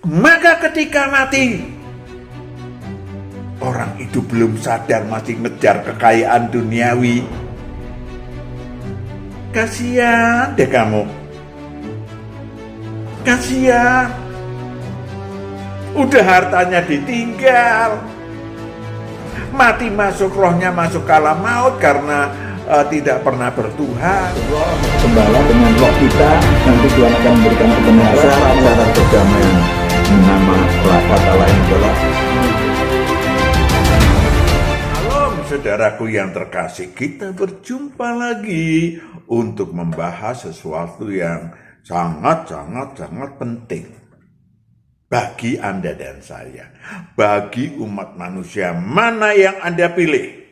Maka ketika mati, orang itu belum sadar masih ngejar kekayaan duniawi. Kasihan deh kamu. Kasihan. Udah hartanya ditinggal. Mati masuk, rohnya masuk ke alam maut karena tidak pernah bertuhan. Gembala dengan roh kita, nanti Tuhan akan memberikan kebenaran, syarat perdamaian. Nama kata lain adalah Shalom saudaraku yang terkasih, kita berjumpa lagi untuk membahas sesuatu yang sangat penting bagi Anda dan saya, bagi umat manusia. Mana yang Anda pilih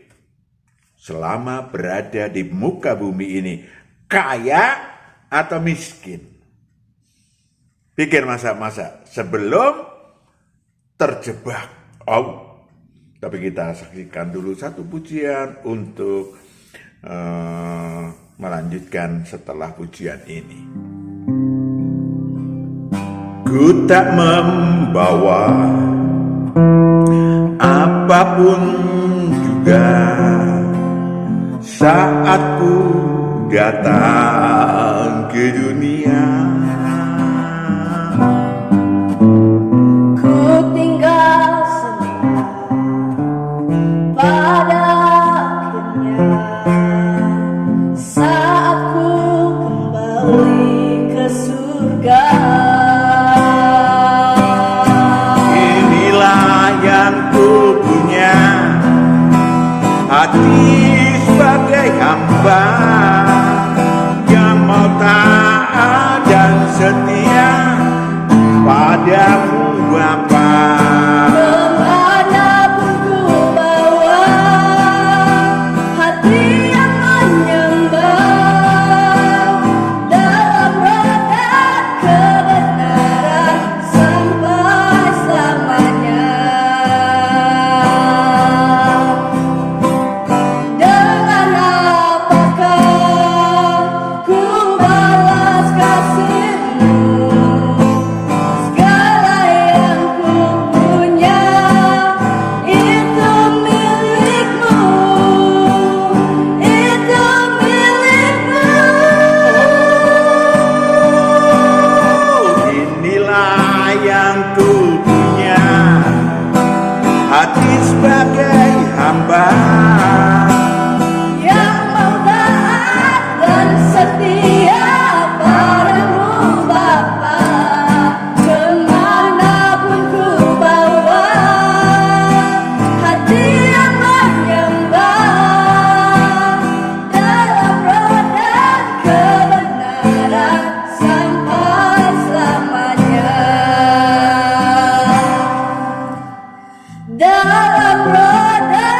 selama berada di muka bumi ini, kaya atau miskin? Pikir masa-masa sebelum terjebak. Tapi kita saksikan dulu satu pujian untuk melanjutkan setelah pujian ini. Ku tak membawa apapun juga saat ku datang ke dunia. Hati sebagai hamba yang mau taat dan setia padamu Bapa. Kemanapun ku bawa, hati yang menyembah dalam roda kebenaran sampai selamanya. Hati sebagai hamba yang mau taat dan setia padamu Bapa. Kemanapun ku bawa, hati yang menyembah dalam roda kebenaran sampai selamanya. Dalam roda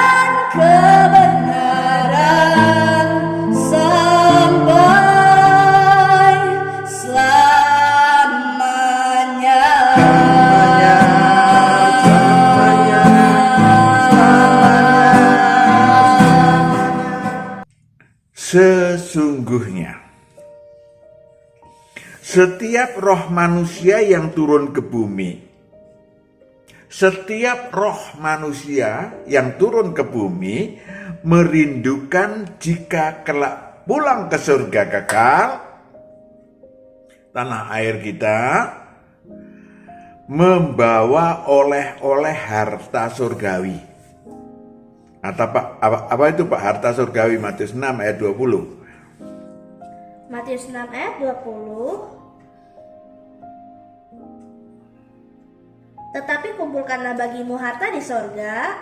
kebenaran sampai selamanya. Sesungguhnya setiap roh manusia yang turun ke bumi, setiap roh manusia yang turun ke bumi merindukan jika kelak pulang ke surga kekal, tanah air kita, membawa oleh-oleh harta surgawi. Apa itu Pak harta surgawi? Matius 6 ayat 20. Matius 6 ayat 20. Tetapi kumpulkanlah bagimu harta di sorga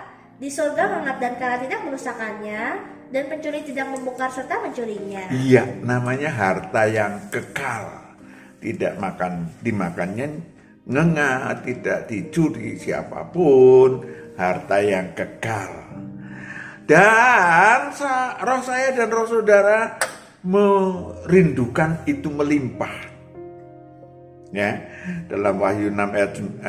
hangat dan kala tidak merusakkannya, dan pencuri tidak membongkar serta mencurinya. Iya, namanya harta yang kekal, tidak dimakannya ngengat, tidak dicuri siapapun, harta yang kekal. Dan roh saya dan roh saudara merindukan itu melimpah. Ya, dalam Wahyu 5 ayat 8.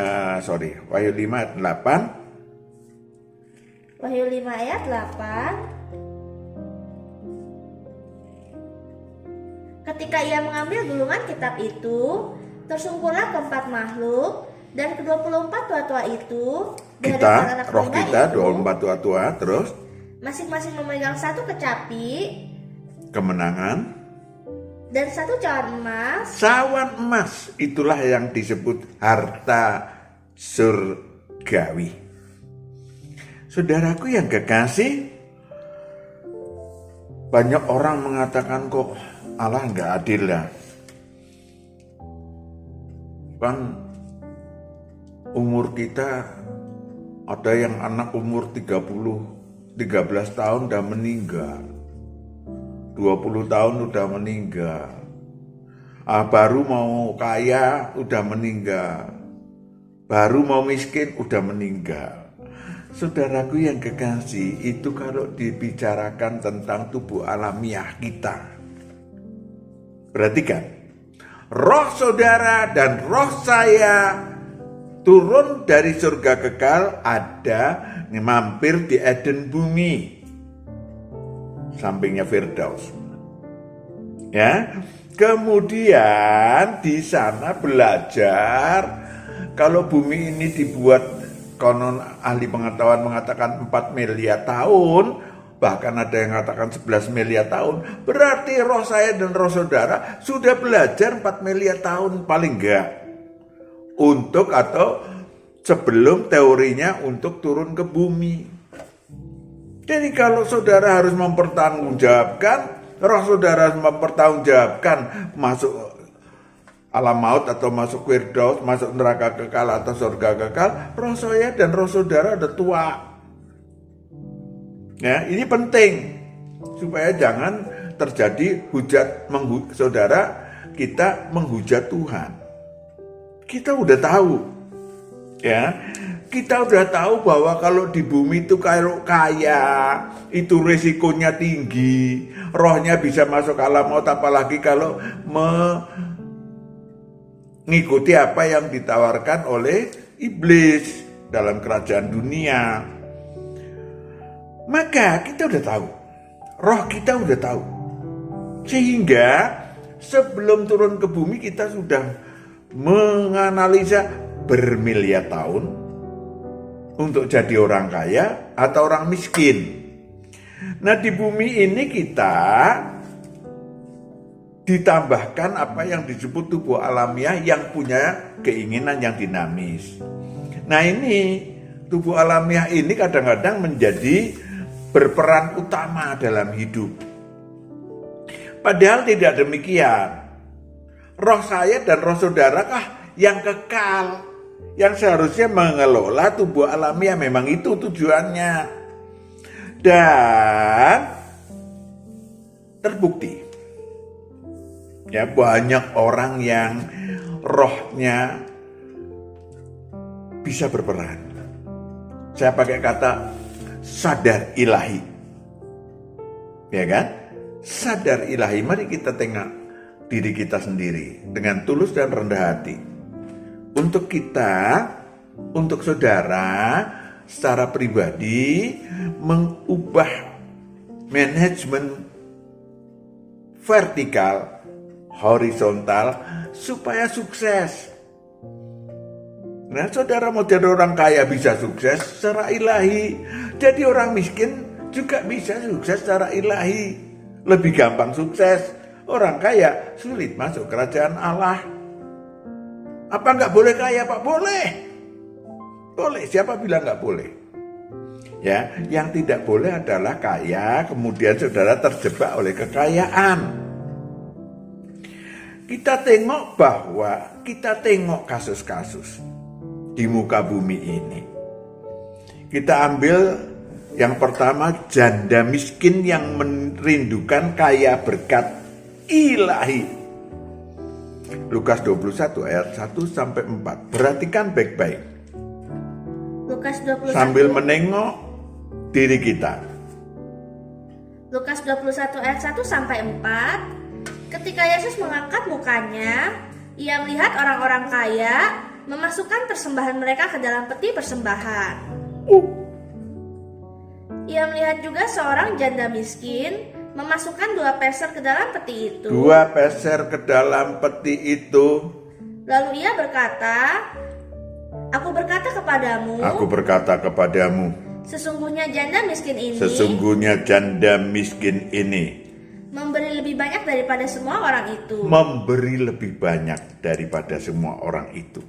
Wahyu 5 ayat 8. Ketika ia mengambil gulungan kitab itu, tersungkurlah keempat makhluk Dan ke-24 tua-tua itu di hadapan Kita, anak roh domba kita, itu, 24 tua-tua, terus masing-masing memegang satu kecapi kemenangan. dan satu cawan emas. Cawan emas, itulah yang disebut harta surgawi. Saudaraku yang kekasih, banyak orang mengatakan kok Allah nggak adil ya. Kan umur kita ada yang anak umur 13 tahun udah meninggal. 20 tahun udah meninggal. Baru mau kaya udah meninggal. Baru mau miskin udah meninggal. Saudaraku yang kekasih, itu kalau dibicarakan tentang tubuh alamiah kita. Perhatikan, roh saudara dan roh saya turun dari surga kekal, ada mampir di Eden bumi, sampingnya Firdaus. Ya, kemudian di sana belajar kalau bumi ini dibuat, konon ahli pengetahuan mengatakan 4 miliar tahun, bahkan ada yang mengatakan 11 miliar tahun. Berarti roh saya dan roh saudara sudah belajar 4 miliar tahun paling enggak, untuk atau sebelum teorinya untuk turun ke bumi. Jadi kalau saudara harus mempertanggungjawabkan, roh saudara harus mempertanggungjawabkan masuk alam maut atau masuk Firdaus, masuk neraka kekal atau surga kekal, roh saya dan roh saudara udah tua. Ya, ini penting supaya jangan terjadi saudara kita menghujat Tuhan. Kita udah tahu, ya, kita udah tahu bahwa kalau di bumi itu kalau kaya itu risikonya tinggi, rohnya bisa masuk alam maut, apalagi kalau mengikuti apa yang ditawarkan oleh iblis dalam kerajaan dunia. Maka kita udah tahu, roh kita udah tahu, sehingga sebelum turun ke bumi kita sudah menganalisa bermiliar tahun untuk jadi orang kaya atau orang miskin. Nah, di bumi ini kita ditambahkan apa yang disebut tubuh alamiah yang punya keinginan yang dinamis. Nah, ini tubuh alamiah ini kadang-kadang menjadi berperan utama dalam hidup. Padahal tidak demikian. Roh saya dan roh saudara kah yang kekal, yang seharusnya mengelola tubuh alamiah. Memang itu tujuannya. Dan terbukti, ya, banyak orang yang rohnya bisa berperan. Saya pakai kata sadar ilahi, ya kan? Sadar ilahi. Mari kita tengok diri kita sendiri dengan tulus dan rendah hati. Untuk kita, untuk saudara, secara pribadi mengubah manajemen vertikal, horizontal supaya sukses. Nah, saudara mau jadi orang kaya bisa sukses secara ilahi. Jadi orang miskin juga bisa sukses secara ilahi. Lebih gampang sukses. Orang kaya sulit masuk kerajaan Allah. Apa nggak boleh kaya, Pak? Boleh. Boleh. Siapa bilang nggak boleh? Ya, yang tidak boleh adalah kaya, kemudian saudara terjebak oleh kekayaan. Kita tengok kasus-kasus di muka bumi ini. Kita ambil yang pertama, janda miskin yang merindukan kaya berkat ilahi. Lukas 21 ayat 1 sampai 4. Perhatikan baik-baik. Lukas 21 sambil menengok diri kita. Lukas 21 ayat 1 sampai 4. Ketika Yesus mengangkat mukanya, ia melihat orang-orang kaya memasukkan persembahan mereka ke dalam peti persembahan. Ia melihat juga seorang janda miskin memasukkan 2 peser ke dalam peti itu. 2 peser ke dalam peti itu. Lalu ia berkata, kepadamu, Aku berkata kepadamu, sesungguhnya janda miskin ini sesungguhnya janda miskin ini memberi lebih banyak daripada semua orang itu. memberi lebih banyak daripada semua orang itu.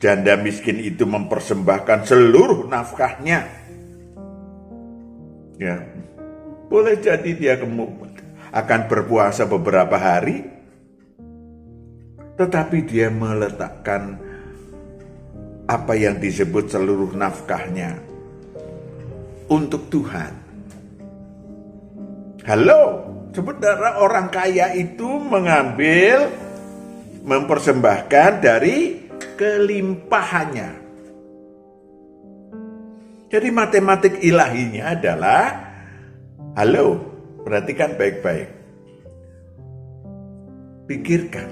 Janda miskin itu mempersembahkan seluruh nafkahnya. Ya, boleh jadi dia akan berpuasa beberapa hari, tetapi dia meletakkan apa yang disebut seluruh nafkahnya untuk Tuhan. Halo, sebenarnya orang kaya itu mempersembahkan dari kelimpahannya. Jadi matematik ilahinya adalah, halo, perhatikan baik-baik. Pikirkan,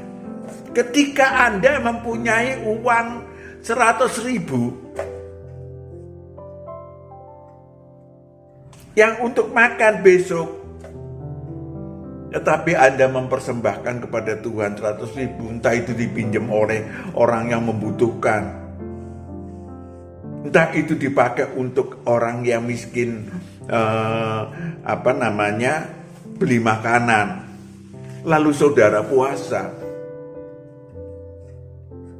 ketika Anda mempunyai uang 100.000 yang untuk makan besok, tetapi Anda mempersembahkan kepada Tuhan 100.000, entah itu dipinjam oleh orang yang membutuhkan, entah itu dipakai untuk orang yang miskin, beli makanan, lalu saudara puasa,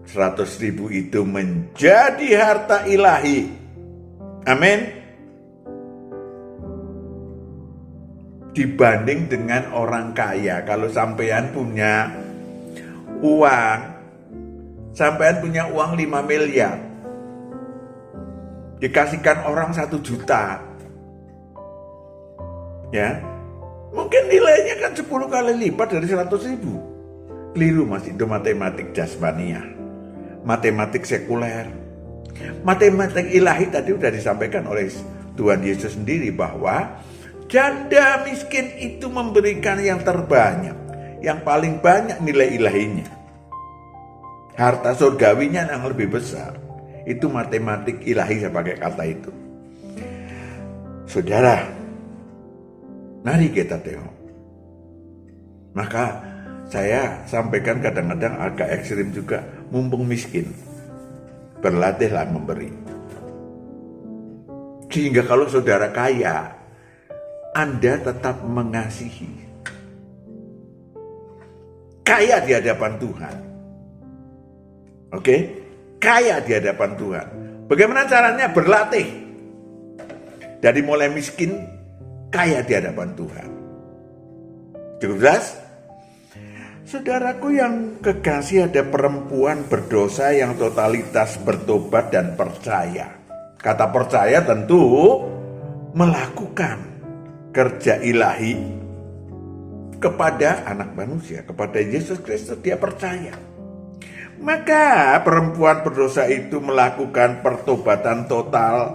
100.000 itu menjadi harta ilahi. Amin. Dibanding dengan orang kaya, kalau sampean punya uang 5 miliar, dikasihkan orang 1 juta, ya, mungkin nilainya kan 10 kali lipat dari 100.000. Keliru mas, itu matematik jasmania, matematik sekuler. Matematik ilahi tadi sudah disampaikan oleh Tuhan Yesus sendiri bahwa janda miskin itu memberikan yang terbanyak, yang paling banyak nilai ilahinya. Harta surgawinya yang lebih besar. Itu matematik ilahi, saya pakai kata itu. Saudara, mari kita tengok. Maka saya sampaikan kadang-kadang agak ekstrim juga, mumpung miskin, berlatihlah memberi. Sehingga kalau saudara kaya, Anda tetap mengasihi. Kaya di hadapan Tuhan. Oke? Kaya di hadapan Tuhan. Bagaimana caranya? Berlatih. Dari mulai miskin, kaya di hadapan Tuhan. Cukup jelas? Saudaraku yang kekasih, ada perempuan berdosa yang totalitas bertobat dan percaya. Kata percaya tentu melakukan kerja ilahi kepada anak manusia, kepada Yesus Kristus, dia percaya. Maka perempuan berdosa itu melakukan pertobatan total,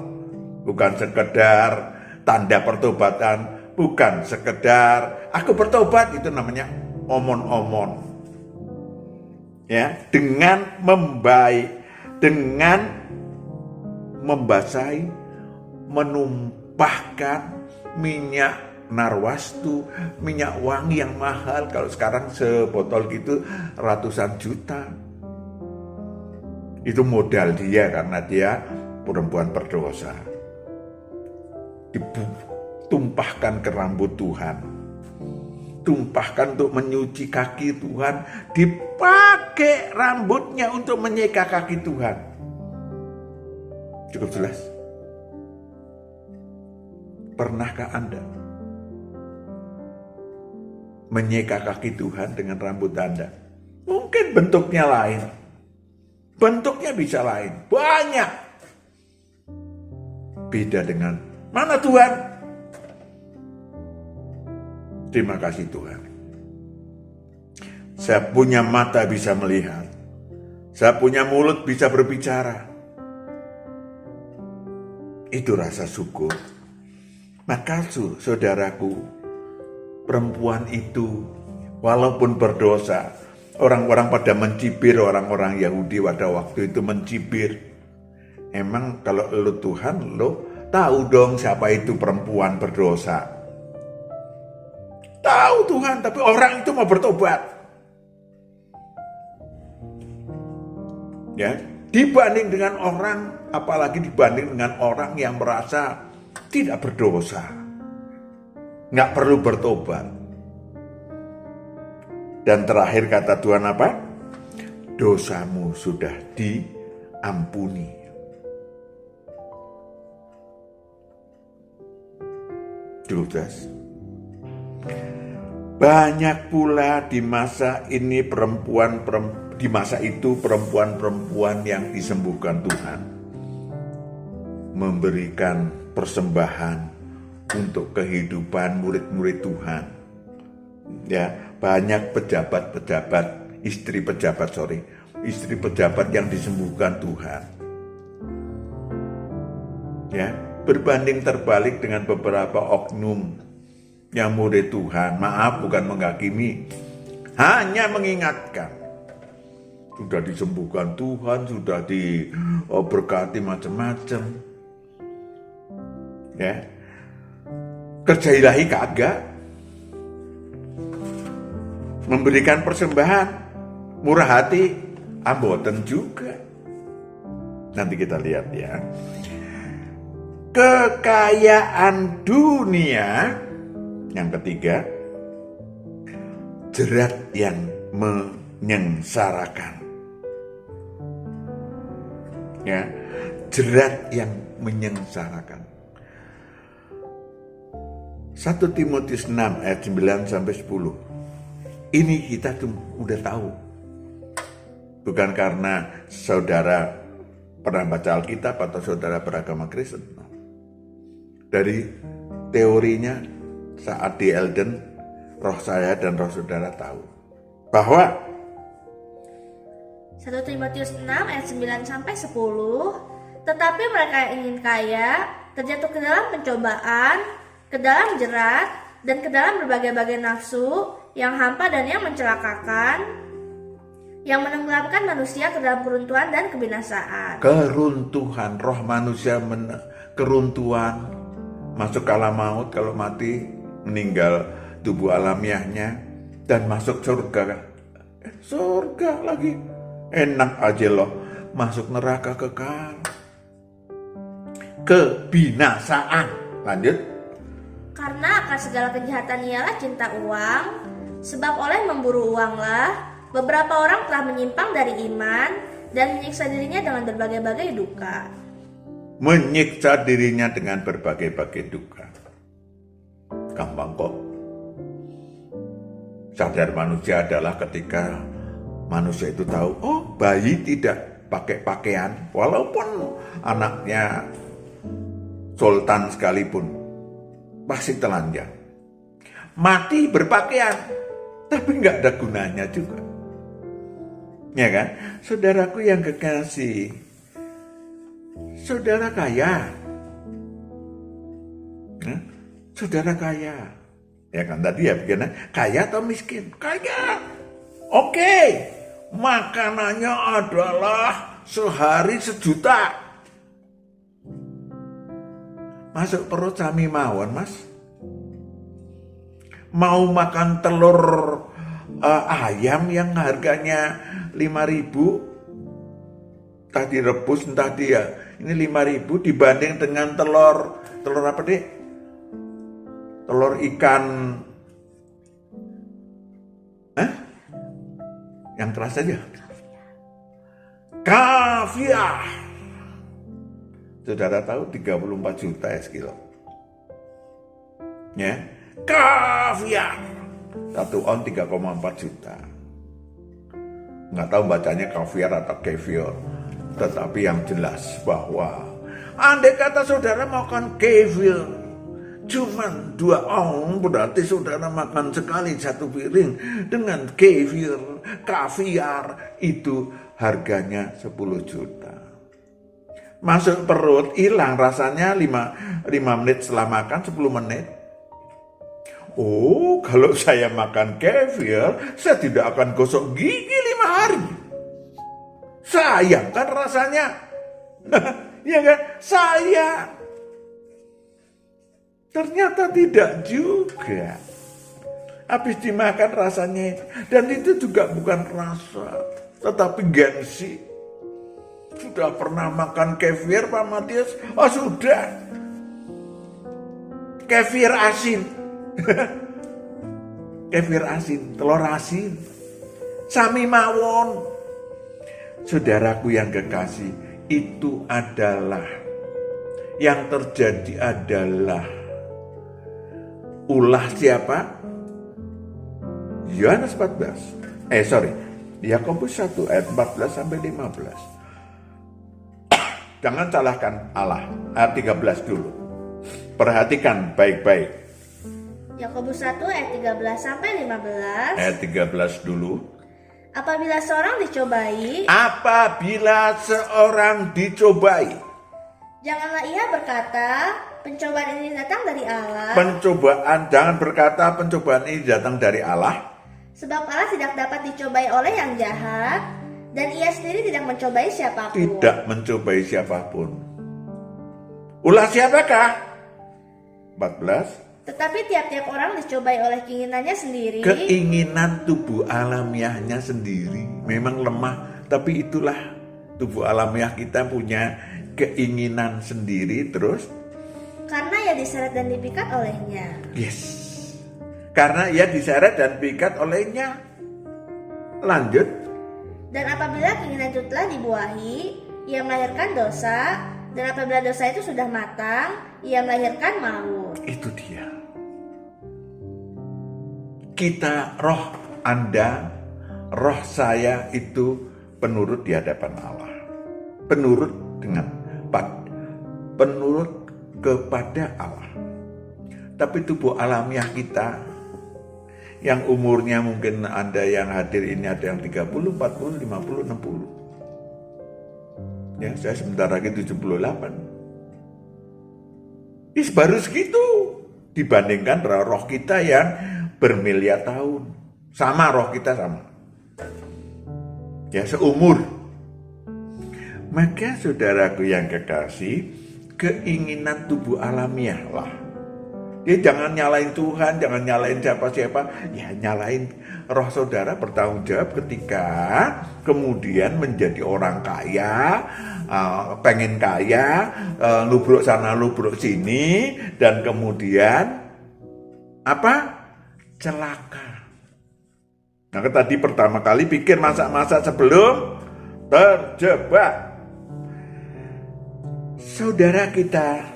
bukan sekedar tanda pertobatan, bukan sekedar aku bertobat, itu namanya omon-omon. Ya, dengan membasahi, menumpahkan minyak narwastu, minyak wangi yang mahal. Kalau sekarang sebotol gitu ratusan juta. Itu modal dia karena dia perempuan berdosa. Ditumpahkan ke rambut Tuhan. Tumpahkan untuk menyuci kaki Tuhan. Dipakai rambutnya untuk menyeka kaki Tuhan. Cukup jelas? Pernahkah Anda menyeka kaki Tuhan dengan rambut Anda? Mungkin bentuknya lain. Bentuknya bisa lain. Banyak. Beda dengan mana Tuhan? Terima kasih Tuhan. Saya punya mata bisa melihat. Saya punya mulut bisa berbicara. Itu rasa syukur. Maka saudaraku, perempuan itu walaupun berdosa, orang-orang pada mencibir, orang-orang Yahudi pada waktu itu mencibir. Emang kalau lo Tuhan, lo tahu dong siapa itu perempuan berdosa. Tahu Tuhan, tapi orang itu mau bertobat. Ya, Dibanding dengan orang, apalagi dibanding dengan orang yang merasa tidak berdosa, nggak perlu bertobat. Dan terakhir kata Tuhan apa? Dosamu sudah diampuni. Judas. Banyak pula di masa ini di masa itu perempuan-perempuan yang disembuhkan Tuhan memberikan persembahan untuk kehidupan murid-murid Tuhan. Ya, banyak istri pejabat yang disembuhkan Tuhan. Ya, berbanding terbalik dengan beberapa oknum yang murid Tuhan. Maaf, bukan menghakimi, hanya mengingatkan. Sudah disembuhkan Tuhan, sudah diberkati macam-macam. Ya, kerja ilahi kagak. Memberikan persembahan, murah hati, amboten juga. Nanti kita lihat ya. Kekayaan dunia, yang ketiga, jerat yang menyengsarakan. Ya, jerat yang menyengsarakan. 1 Timotius 6 ayat 9 sampai 10. Ini kita tuh udah tahu. Bukan karena saudara pernah baca Alkitab atau saudara beragama Kristen. Dari teorinya saat di Elden, roh saya dan roh saudara tahu bahwa 1 Timotius 6 ayat 9 sampai 10, tetapi mereka yang ingin kaya terjatuh ke dalam pencobaan, ke dalam jerat, dan ke dalam berbagai-bagai nafsu yang hampa dan yang mencelakakan, yang menenggelamkan manusia ke dalam keruntuhan dan kebinasaan. Keruntuhan, roh manusia keruntuhan, masuk ke alam maut kalau mati, meninggal tubuh alamiahnya, dan masuk surga. Surga lagi, enak aja loh, masuk neraka kekal. Kebinasaan, lanjut. Karena akar segala kejahatan ialah cinta uang, sebab oleh memburu uanglah beberapa orang telah menyimpang dari iman dan menyiksa dirinya dengan berbagai-bagai duka. Menyiksa dirinya dengan berbagai-bagai duka. Gampang kok. Sadar manusia adalah ketika manusia itu tahu, oh bayi tidak pakai pakaian, walaupun anaknya sultan sekalipun, pasti telanjang. Mati berpakaian, tapi nggak ada gunanya juga. Ya kan? Saudaraku yang kekasih, saudara kaya. Saudara kaya. Ya kan tadi ya begini, kaya atau miskin? Kaya. Oke. Makanannya adalah sehari 1 juta. Masuk perut sami mawon, Mas. Mau makan telur ayam yang harganya 5.000, entah direbus entah dia. Ini 5.000 dibanding dengan telur apa deh? Telur ikan, yang keras aja. Kaviar. Saudara tahu 34 juta ya sekilo. Ya, kaviar. 1 on 3,4 juta. Nggak tahu bacanya kaviar atau caviar. Tetapi yang jelas bahwa andai kata saudara makan caviar cuman 2 on, berarti saudara makan sekali 1 piring dengan kaviar itu harganya 10 juta. Masuk perut, hilang rasanya 5 menit setelah makan, 10 menit. Oh, kalau saya makan caviar, saya tidak akan gosok gigi 5 hari. Sayang kan rasanya. Ya kan? Sayang. Ternyata tidak juga. Habis dimakan rasanya itu. Dan itu juga bukan rasa, tetapi gengsi. Sudah pernah makan kefir Pak Matius? Oh sudah. Kefir asin. Kefir asin, telur asin. Sami mawon. Saudaraku yang kekasih, itu adalah yang terjadi adalah ulah siapa? Yohanes 14. Yakobus 1 ayat 14 sampai 15. Jangan salahkan Allah. Ayat 13 dulu. Perhatikan baik-baik. Yakobus 1 ayat 13 sampai 15. Ayat 13 dulu. Apabila seorang dicobai, janganlah ia berkata, pencobaan ini datang dari Allah. Jangan berkata pencobaan ini datang dari Allah. Sebab Allah tidak dapat dicobai oleh yang jahat, dan ia sendiri tidak mencobai siapapun. Tidak mencobai siapapun. Ulah siapakah? 14. Tetapi tiap-tiap orang dicobai oleh keinginannya sendiri. Keinginan tubuh alamiahnya sendiri. Memang lemah, tapi itulah tubuh alamiah kita punya keinginan sendiri terus. Karena ia diseret dan dipikat olehnya. Yes. Karena ia diseret dan dipikat olehnya. Lanjut. Dan apabila keinginan itu telah dibuahi, ia melahirkan dosa. Dan apabila dosa itu sudah matang, ia melahirkan maut. Itu dia. Kita, roh Anda, roh saya itu penurut di hadapan Allah. Penurut kepada Allah. Tapi tubuh alamiah kita yang umurnya mungkin Anda yang hadir ini ada yang 30, 40, 50, 60. Ya, saya sebentar lagi 78. Baru segitu dibandingkan roh kita yang bermiliar tahun. Sama roh kita sama. Ya, seumur. Maka saudaraku yang kekasih, keinginan tubuh alamiah lah. Ya, jangan nyalain Tuhan, jangan nyalain siapa-siapa. Ya, nyalain roh saudara bertanggung jawab ketika kemudian menjadi orang kaya, pengen kaya, lubruk sana lubruk sini, dan kemudian celaka. Nah, tadi pertama kali pikir masa-masa sebelum terjebak. Saudara, kita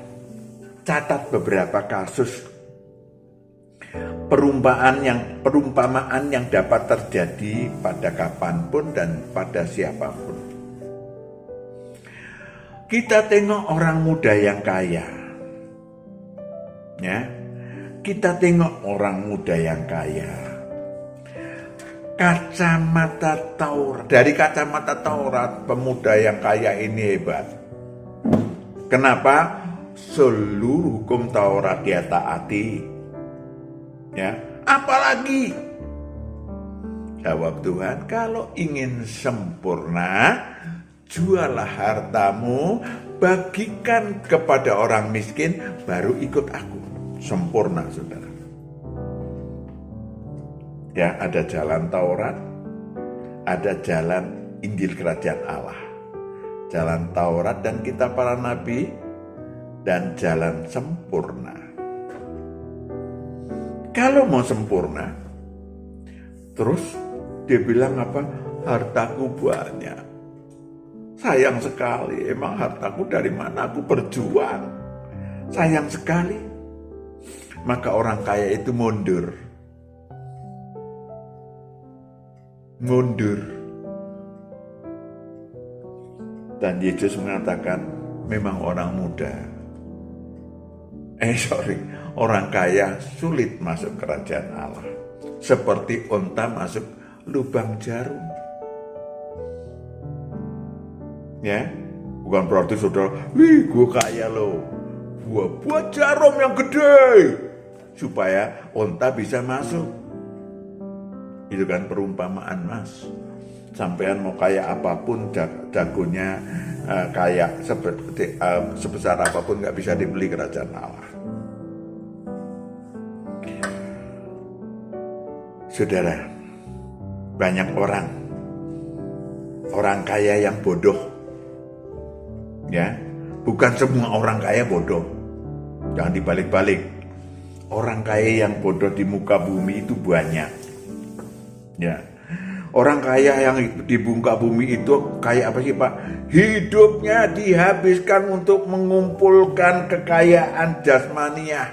catat beberapa kasus perumpamaan yang dapat terjadi pada kapanpun dan pada siapapun. Kita tengok orang muda yang kaya. Ya. Kita tengok orang muda yang kaya. Dari kacamata Taurat, pemuda yang kaya ini hebat. Kenapa? Seluruh hukum Taurat dia taati. Ya, apalagi jawab Tuhan, kalau ingin sempurna, jualah hartamu, bagikan kepada orang miskin, baru ikut aku. Sempurna, saudara. Ya, ada jalan Taurat, ada jalan Injil Kerajaan Allah. Jalan Taurat dan kitab para nabi, dan jalan sempurna. Kalau mau sempurna, terus dia bilang hartaku banyak. Sayang sekali, emang hartaku dari mana? Aku berjuang. Sayang sekali. Maka orang kaya itu mundur. Dan Yesus mengatakan, memang orang muda. Orang kaya sulit masuk kerajaan Allah. Seperti unta masuk lubang jarum. Ya, bukan berarti saudara, gue kaya loh. Gue buat jarum yang gede supaya unta bisa masuk. Itu kan perumpamaan, Mas. Sampean mau kaya apapun, jagonya kaya sebesar apapun gak bisa dibeli kerajaan Allah. Saudara, banyak orang kaya yang bodoh. Ya, bukan semua orang kaya bodoh. Jangan dibalik-balik. Orang kaya yang bodoh di muka bumi itu banyak. Ya. Orang kaya yang di muka bumi itu kayak apa sih Pak? Hidupnya dihabiskan untuk mengumpulkan kekayaan jasmaniah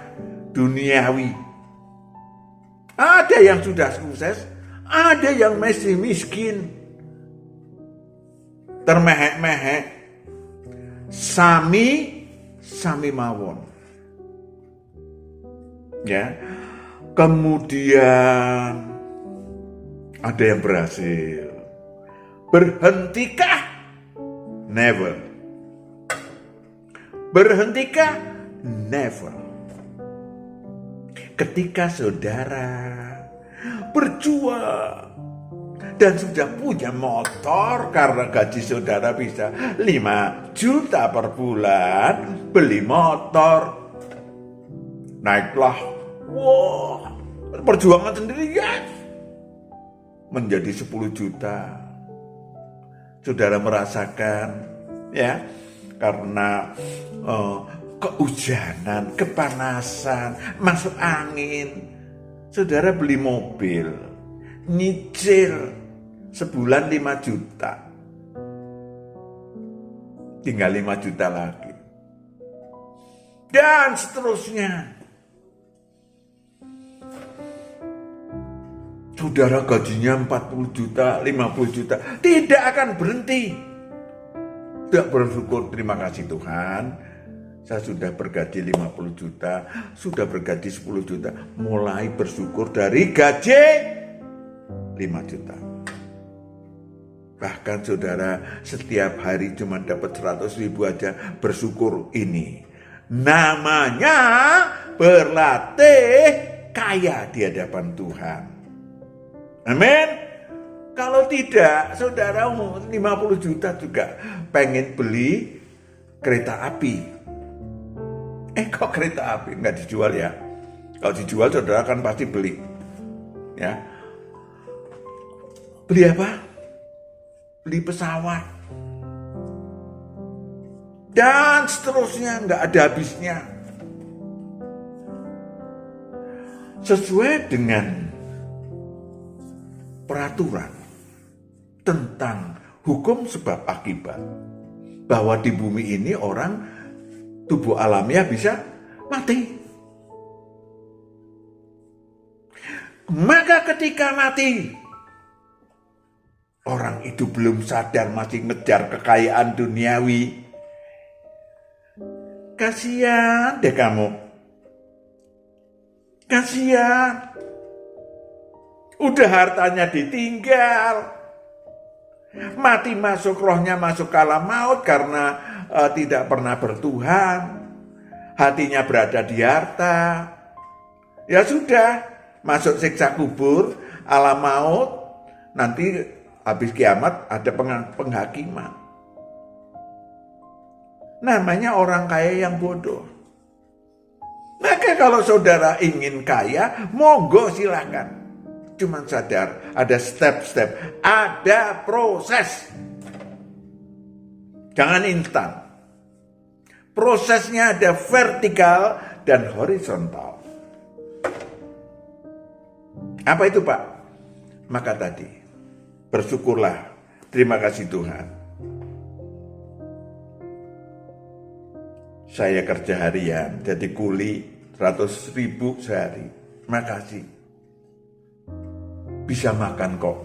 duniawi. Ada yang sudah sukses, ada yang masih miskin. Termehek-mehek. Sami mawon. Ya. Kemudian ada yang berhasil. Berhentikah? Never. Berhentikah? Never. Ketika saudara berjuang dan sudah punya motor karena gaji saudara bisa 5 juta per bulan, beli motor, naiklah, wah, perjuangan sendirian menjadi 10 juta. Saudara merasakan, ya, karena kehujanan, kepanasan, masuk angin, saudara beli mobil, nyicil sebulan 5 juta, tinggal 5 juta lagi, dan seterusnya. Saudara gajinya 40 juta, 50 juta, tidak akan berhenti. Tidak bersyukur, terima kasih Tuhan, saya sudah bergaji 50 juta, sudah bergaji 10 juta, mulai bersyukur dari gaji 5 juta. Bahkan saudara setiap hari cuma dapat 100.000 aja, bersyukur. Ini namanya berlatih kaya di hadapan Tuhan. Amin. Kalau tidak, saudara 50 juta juga pengen beli kereta api. Kok kereta api nggak dijual ya? Kalau dijual saudara kan pasti beli. Ya. Beli apa? Beli pesawat. Dan seterusnya, nggak ada habisnya. Sesuai dengan peraturan tentang hukum sebab akibat, bahwa di bumi ini orang tubuh alamiah bisa mati. Maka ketika mati, orang itu belum sadar masih ngejar kekayaan duniawi. Kasihan deh kamu. Kasihan. Udah hartanya ditinggal. Mati masuk, rohnya masuk ke alam maut karena tidak pernah bertuhan. Hatinya berada di harta. Ya sudah, masuk siksa kubur, alam maut. Nanti habis kiamat ada penghakiman. Namanya orang kaya yang bodoh. Maka kalau saudara ingin kaya, monggo silakan. Cuman sadar, ada step-step, ada proses. Jangan instan. Prosesnya ada vertikal dan horizontal. Apa itu Pak? Maka tadi, bersyukurlah, terima kasih Tuhan. Saya kerja harian, jadi kuli 100.000 sehari. Makasih. Bisa makan kok.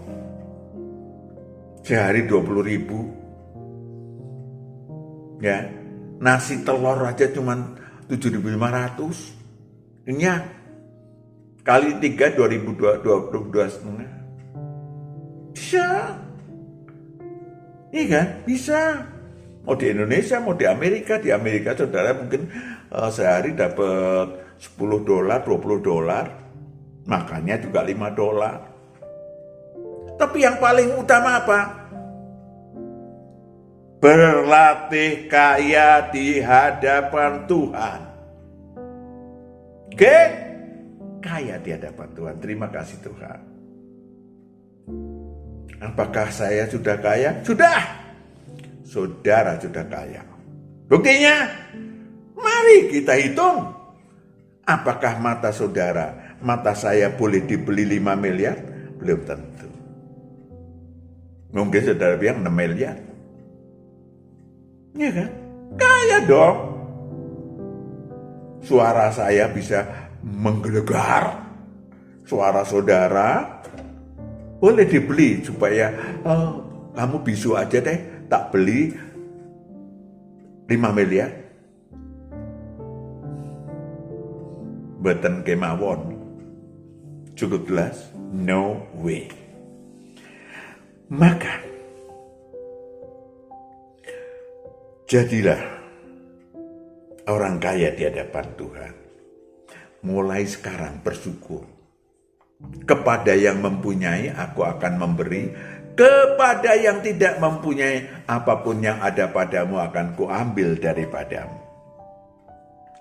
Sehari 20.000. Ya. Nasi telur aja cuman 7.500. Ini kali 3 2.200 bisa. Iya kan? Bisa. Mau di Indonesia, mau di Amerika. Di Amerika saudara mungkin sehari dapat $10, $20. Makannya juga $5. Tapi yang paling utama apa? Berlatih kaya di hadapan Tuhan. Oke? Kaya di hadapan Tuhan. Terima kasih Tuhan. Apakah saya sudah kaya? Sudah. Saudara sudah kaya. Buktinya, mari kita hitung. Apakah mata saudara, mata saya boleh dibeli 5 miliar? Belum tentu. Mungkin saudara bilang 6 miliar. Iya kan? Kaya dong. Suara saya bisa menggelegar. Suara saudara boleh dibeli supaya kamu bisu aja deh, tak beli 5 miliar. Beten kemawon. Cukup jelas? No way. Maka jadilah orang kaya di hadapan Tuhan. Mulai sekarang bersyukur. Kepada yang mempunyai aku akan memberi. Kepada yang tidak mempunyai, apapun yang ada padamu akan kuambil daripadamu.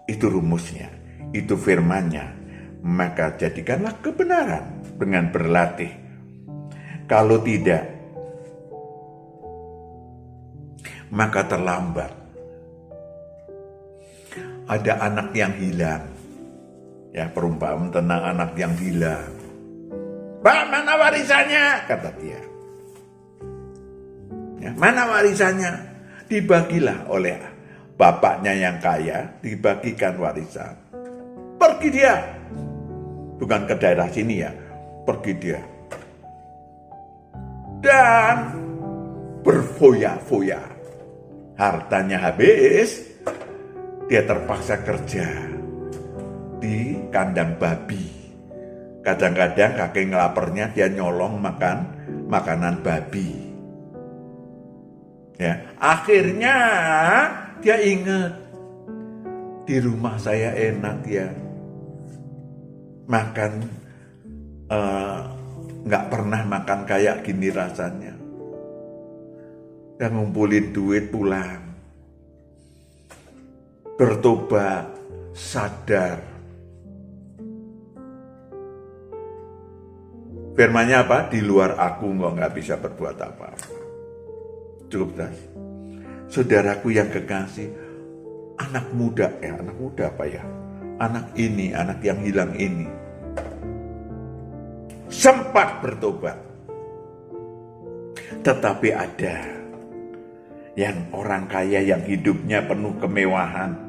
Itu rumusnya. Itu firman-Nya. Maka jadikanlah kebenaran dengan berlatih. Kalau tidak, maka terlambat. Ada anak yang hilang. Ya, perumpamaan tentang anak yang hilang. Pak, mana warisannya? Kata dia. Ya, mana warisannya? Dibagilah oleh bapaknya yang kaya, dibagikan warisan. Pergi dia. Bukan ke daerah sini ya. Pergi dia. Dan berfoya-foya. Hartanya habis. Dia terpaksa kerja di kandang babi. Kadang-kadang kakek ngelapernya dia nyolong makan makanan babi. Ya, akhirnya dia ingat, di rumah saya enak ya. Makan nggak pernah makan kayak gini rasanya. Dan ngumpulin duit pulang. Bertobat, sadar. Firman-Nya apa? Di luar aku nggak bisa berbuat apa-apa. Cukup das. Saudaraku yang kekasih, anak muda apa ya? Anak ini, anak yang hilang ini, sempat bertobat. Tetapi ada yang orang kaya yang hidupnya penuh kemewahan.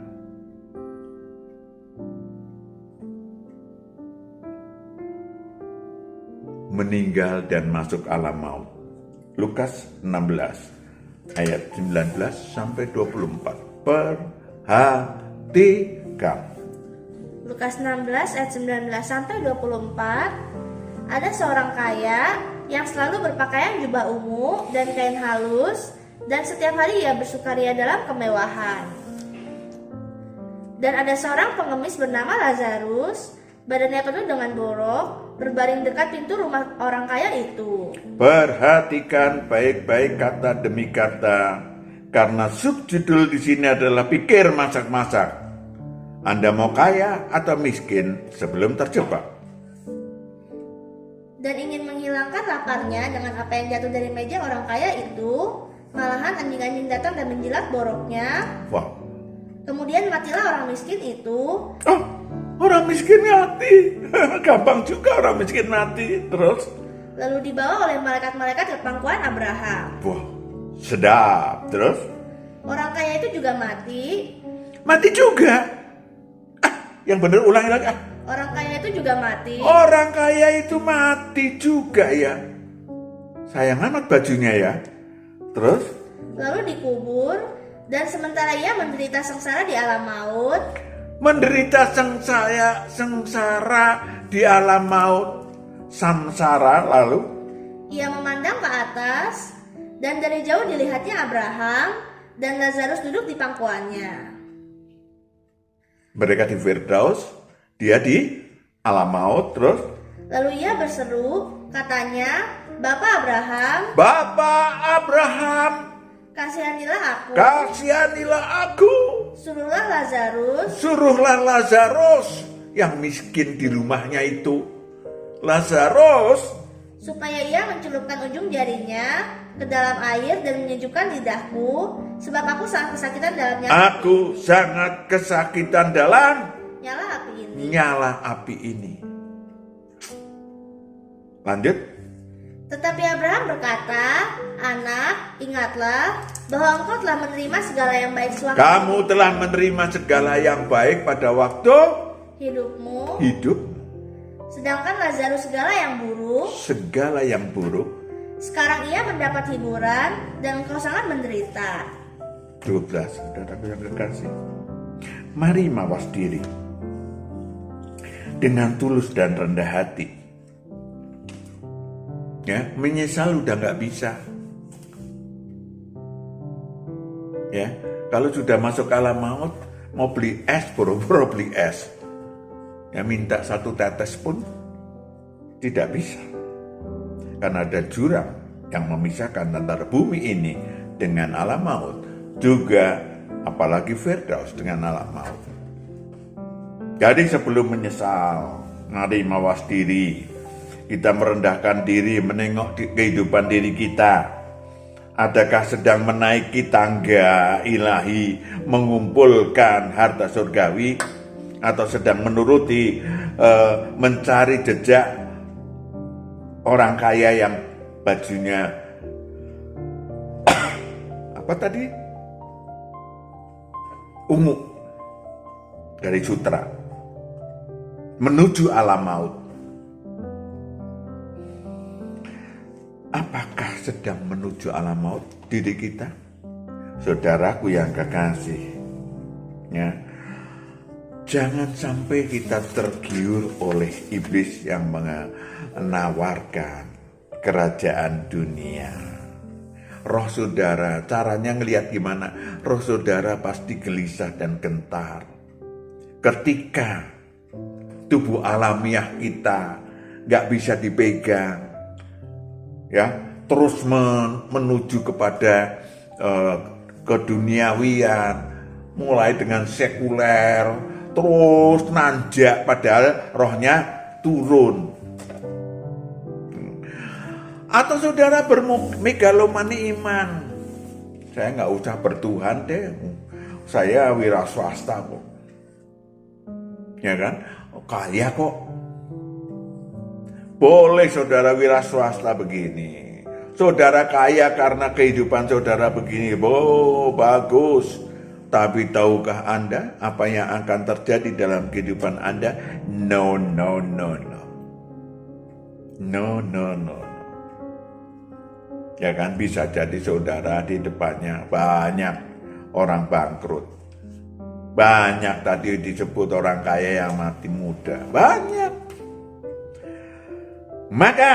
Meninggal dan masuk alam maut. Lukas 16 ayat 19 sampai 24. Perhatikan. Lukas 16 ayat 19 sampai 24. Ada seorang kaya yang selalu berpakaian jubah ungu dan kain halus, dan setiap hari ia bersukaria dalam kemewahan. Dan ada seorang pengemis bernama Lazarus, badannya penuh dengan borok, berbaring dekat pintu rumah orang kaya itu. Perhatikan baik-baik kata demi kata, karena subjudul di sini adalah pikir masak-masak. Anda mau kaya atau miskin sebelum terjebak? Dan ingin menghilangkan laparnya dengan apa yang jatuh dari meja orang kaya itu, malahan anjing-anjing datang dan menjilat boroknya. Wow. Kemudian matilah orang miskin itu. Oh, orang miskin mati. Gampang juga orang miskin mati. Terus? Lalu dibawa oleh malaikat-malaikat ke pangkuan Abraham. Wah, sedap. Terus? Orang kaya itu juga mati. Mati juga? Yang benar ulangi lagi. Orang kaya itu juga mati. Orang kaya itu mati juga ya. Sayang amat bajunya ya. Terus? Lalu dikubur, dan sementara ia menderita sengsara di alam maut. Menderita sengsara di alam maut. Samsara. Lalu? Ia memandang ke atas, dan dari jauh dilihatnya Abraham dan Lazarus duduk di pangkuannya. Mereka di Firdaus, dia di alam maut. Terus? Lalu ia berseru, katanya, Bapak Abraham, Bapak Abraham, kasihanilah aku. kasihanilah aku. Suruhlah Lazarus yang miskin di rumahnya itu. Lazarus supaya ia mencelupkan ujung jarinya ke dalam air dan menyejukkan lidahku, sebab aku sangat kesakitan dalam Aku sangat kesakitan dalam nyala api ini. nyala api ini. Lanjut. Tetapi Abraham berkata, "Anak, ingatlah bahwa engkau telah menerima segala yang baik sewaktu Kamu telah menerima segala yang baik pada waktu hidupmu, hidup, sedangkan Lazarus segala yang buruk. segala yang buruk." Sekarang ia mendapat hiburan dan engkau sangat menderita." 12. Saudaraku yang kekasih, mari mawas diri dengan tulus dan rendah hati. Ya, menyesal udah nggak bisa. Ya, kalau sudah masuk alam maut, mau beli es, boro-boro beli es. Ya, minta 1 tetes pun tidak bisa. Karena ada jurang yang memisahkan antara bumi ini dengan alam maut. Juga apalagi Firdaus dengan alam maut. Jadi sebelum menyesal, mari mawas diri. Kita merendahkan diri, menengok kehidupan diri kita. Adakah sedang menaiki tangga ilahi, mengumpulkan harta surgawi, atau sedang menuruti, mencari jejak orang kaya yang bajunya apa tadi? Ungu dari sutra menuju alam maut. Apakah sedang menuju alam maut diri kita? Saudaraku yang kekasih, ya, jangan sampai kita tergiur oleh iblis yang menawarkan kerajaan dunia. Roh saudara, caranya ngelihat gimana? Roh saudara pasti gelisah dan gentar ketika tubuh alamiah kita gak bisa dipegang, ya, terus menuju kepada keduniawian, mulai dengan sekuler, terus nanjak, padahal rohnya turun. Atau saudara bermegalomani iman, saya nggak usah bertuhan deh, saya wira swasta kok, ya kan, kaya kok. Boleh saudara wira swasta begini, saudara kaya karena kehidupan saudara begini, bagus. Tapi tahukah Anda apa yang akan terjadi dalam kehidupan Anda? No. Ya kan, bisa jadi saudara di depannya banyak orang bangkrut. Banyak tadi disebut orang kaya yang mati muda. Banyak. Maka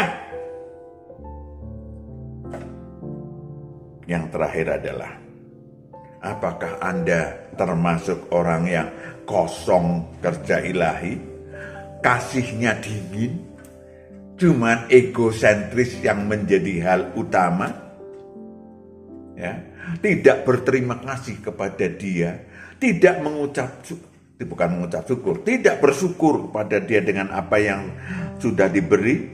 yang terakhir adalah, apakah Anda termasuk orang yang kosong kerja ilahi, kasihnya dingin, cuman egosentris yang menjadi hal utama, ya, tidak berterima kasih kepada dia, tidak tidak bersyukur kepada dia dengan apa yang sudah diberi,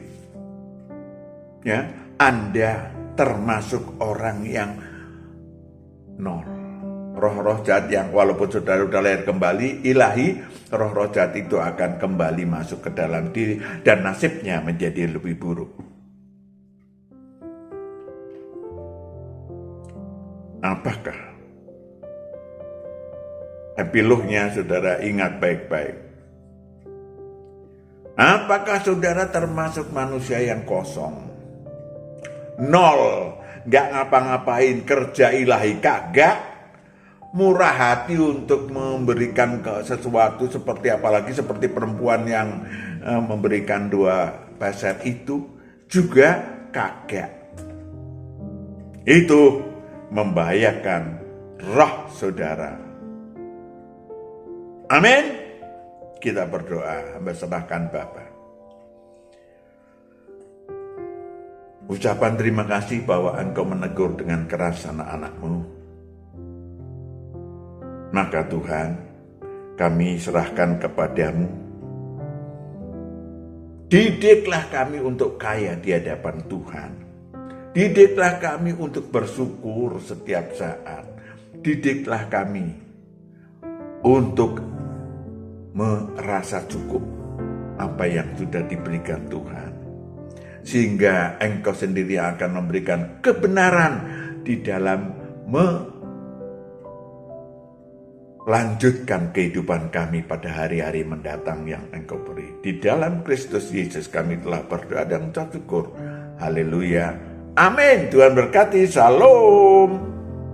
ya, Anda termasuk orang yang nol. Roh-roh jahat yang walaupun saudara sudah lahir kembali ilahi, roh-roh jahat itu akan kembali masuk ke dalam diri dan nasibnya menjadi lebih buruk. Apakah epilognya saudara ingat baik-baik? Apakah saudara termasuk manusia yang kosong? Nol, gak ngapa-ngapain, kerja ilahi kagak, murah hati untuk memberikan sesuatu, seperti apalagi seperti perempuan yang memberikan 2 peser itu juga kagak. Itu membahayakan roh saudara. Amin. Kita berdoa, berserahkan Bapa. Ucapan terima kasih bahwa Engkau menegur dengan keras anak-anak-Mu. Maka Tuhan, kami serahkan kepadamu. Didiklah kami untuk kaya di hadapan Tuhan. Didiklah kami untuk bersyukur setiap saat. Didiklah kami untuk merasa cukup apa yang sudah diberikan Tuhan. Sehingga Engkau sendiri akan memberikan kebenaran di dalam melanjutkan kehidupan kami pada hari-hari mendatang yang Engkau beri. Di dalam Kristus Yesus kami telah berdoa dan mengucap syukur. Haleluya. Amin. Tuhan berkati. Shalom.